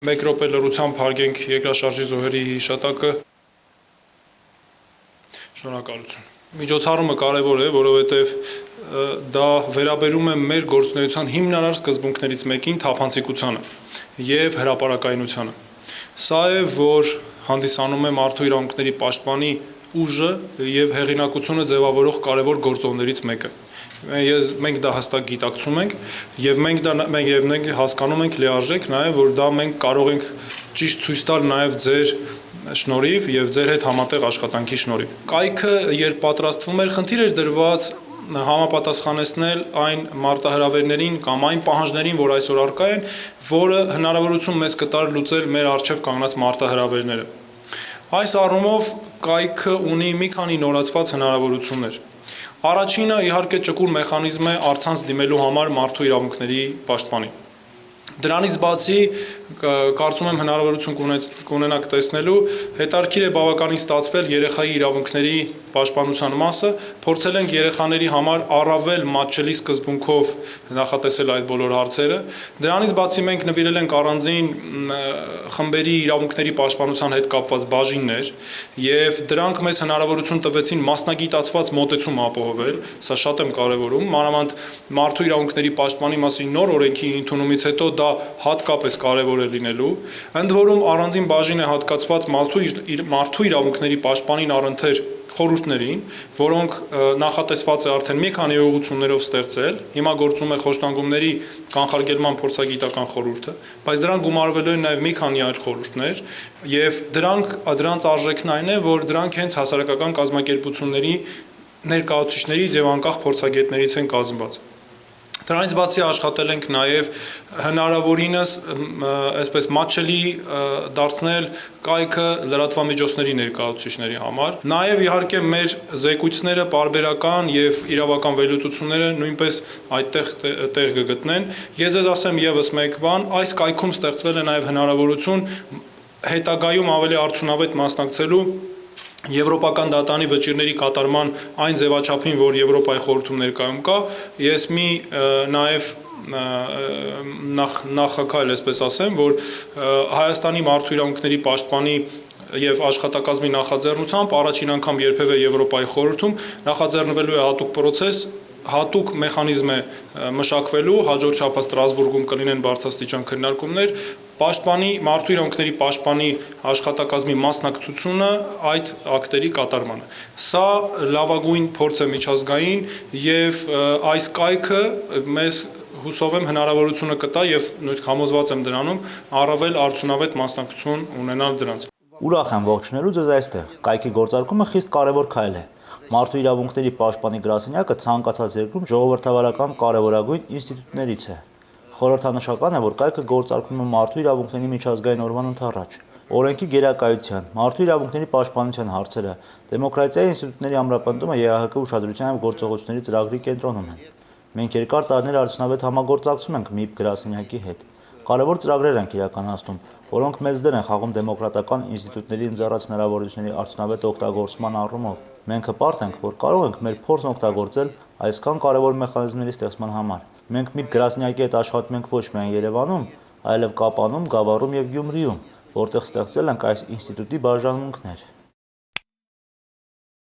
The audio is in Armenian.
Մեկ րոպե լռությամբ հարգենք երկրաշարժի զոհերի հիշատակը։ Շնորհակալություն։ Միջոցառումը կարևոր է, որովհետև դա վերաբերում է մեր գործունեության հիմնարար սկզբունքներից մեկին՝ թափանցիկությանը եւ հրապարակայնությանը։ Սա է, որ հանդիսանում է մարդու իրավունքների պաշտպանի ուժը եւ հեղինակությունը ձևավորող կարևոր գործոններից մեկը։ Մենք դա հստակ գիտակցում ենք եւ մենք հասկանում ենք լիարժեք նաեւ, որ դա մենք կարող ենք ճիշտ ցույց տալ նաեւ ձեր շնորհիվ եւ ձեր հետ համատեղ աշխատանքի շնորհիվ։ Կայքը, երբ պատրաստվում էր, խնդիր էր դրված համապատասխանեցնել այն մարտահրավերներին կամ այն պահանջներին, որ այսօր առկա են, որը հնարավորություն մեզ կտար լուծել մեր առջև կանգնած մարտահրավերները։ Այս առումով կայքը ունի մի քանի նորացված հնարավորություններ։ Առաջինը իհարկե ճկուր մեխանիզմ է առցանց դիմելու համար մարդու իրավունքների պաշտպանին։ Դրանից բացի կարծում եմ հնարավորություն կունենաք տեսնելու, հետաքրքիր է բավականին ստացվել երեխայի իրավունքների պաշտպանության մասը, փորձել ենք երեխաների համար առավել մատչելի սկզբունքով նախատեսել այդ բոլոր հարցերը։ Դրանից բացի մենք նվիրել ենք առանձին խմբերի իրավունքների պաշտպանության հետ կապված բաժիններ եւ դրանք մեզ հնարավորություն տվեցին մասնագիտացված մոտեցում ապահովել, սա շատ եմ կարևորում, մանավանդ մարդու իրավունքների պաշտպանի մասին նոր օրենքի ընդունումից հետո դա հատկապես կարևոր է լինելու, ընդ որում առանձին բաժին է հատկացված մարդու իրավունքների պաշտպանին առընթեր խորհուրդներին, որոնք նախատեսված է արդեն մի քանի ուղղություններով ստեղծել, հիմա գործում է խոշտանգումների կանխարգելման փորձագիտական խորհուրդը, բայց դրան գումարվելու են նաև մի քանի այլ խորհուրդներ, եւ դրանց արժեքն այն է, որ դրանք հենց հասարակական կազմակերպությունների ներկայացուցիչներից եւ անկախ փորձագետներից են կազմված։ Դրանից բացի աշխատել ենք նաև հնարավորինս այսպես մատչելի դարձնել կայքը լրատվամիջոցների ներկայացուցիչների համար։ Նաև իհարկե մեր զեկույցները պարբերական եւ իրավական վերլուծությունները նույնպես այդտեղ տեղ կգտնեն։ Ես ձեզ ասեմ եւս մեկ բան, այս կայքում ստեղծվել է նաև հնարավորություն հետագայում ավելի արդյունավետ մասնակցելու Եվրոպական դատանի վճիռների կատարման այն ձևաչափին, որ Եվրոպայի խորհրդում ներկայում կա, ես մի նաև նախագահ, այսպես ասեմ, որ Հայաստանի մարդու իրավունքների պաշտպանի եւ աշխատակազմի նախաձեռնությամբ առաջին անգամ երբևէ Եվրոպայի խորհրդում նախաձեռնվելու է հատուկ process, հատուկ մեխանիզմ է մշակվելու, հաջորդ շաբաթ Ստրասբուրգում կլինեն բարձրաստիճան քննարկումներ, պաշտպանի մարդու իրավունքների պաշտպանի աշխատակազմի մասնակցությունը այդ ակտերի կատարմանը։ Սա լավագույն փորձ է միջազգային եւ այս կայքը մեզ հուսով եմ հնարավորությունը կտա եւ նույնիսկ համոզված եմ դրանում առավել արդյունավետ մասնակցություն ունենալ դրանց։ Ուրախ եմ ողջունելու ձեզ այստեղ։ Կայքի գործարկումը խիստ կարևոր քայլ է։ Մարդու իրավունքների պաշտպանի գրասենյակը ցանկացած երկրում ժողովրդավարական կարևորագույն ինստիտուտներից է։ Խորհրդանշական է, որ կայքը գործարկվում է մարդու իրավունքների միջազգային օրվան ընդառաջ։ Օրենքի գերակայության, մարդու իրավունքների պաշտպանության հարցերը, դեմոկրատիայի ինստիտուտների ամրապնդումը ԵԱՀԿ ուշադրության եւ գործողությունների ծրագրի կենտրոնում են։ Մենք երկար տարիներ արդյունավետ համագործակցում ենք ՄԻՊ գրասենյակի հետ։ Կարևոր ծրագրեր ենք իրականացնում, որոնք մեծ դեր են խաղում դեմոկրատական ինստիտուտների ընձեռած հնարավորությունների արդյունավետ օգտագործման առումով։ Մենք հպարտ ենք, որ կարող ենք մեր փորձն օգտագործել այսքան կարևոր մեխանիզմների ստեղծման համար։ Մենք ՄԻՊ գրասենյակի հետ աշխատում ենք ոչ միայն Երևանում, այլև Կապանում, Գավառում եւ Գյումրիում, որտեղ ստեղծել ենք այս ինստիտուտի բաժանմունքներ։